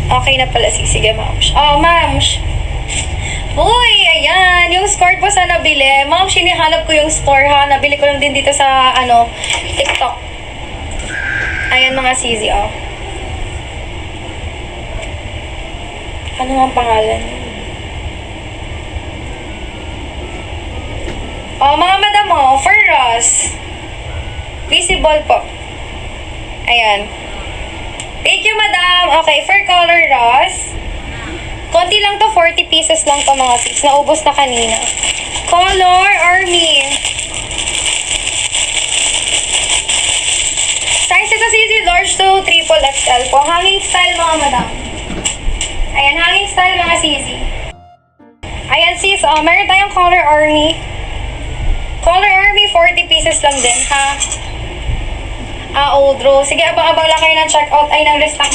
Okay na pala. Sige, ma'ams. Oh, ma'ams. Uy, ayan. Yung score po sa nabili. Ma'am, hinahanap ko yung store ha. Nabili ko lang din dito sa, TikTok. Ayan mga CZ, oh. Ano ang pangalan? Oh, mga madam, oh. For Ross. Visible po. Ayan. Thank you, madam. Okay, for color Ross. Konti lang to, 40 pieces lang to mga sis. Naubos na kanina. Color Army. Size ito CZ large to triple XL po. Hanging style mga madam. Ayan, hanging style mga CZ. Ayan sis, meron tayong Color Army. Color Army, 40 pieces lang din ha. Old Rose. Sige, abang-abang lang kayo ng checkout ay ng restock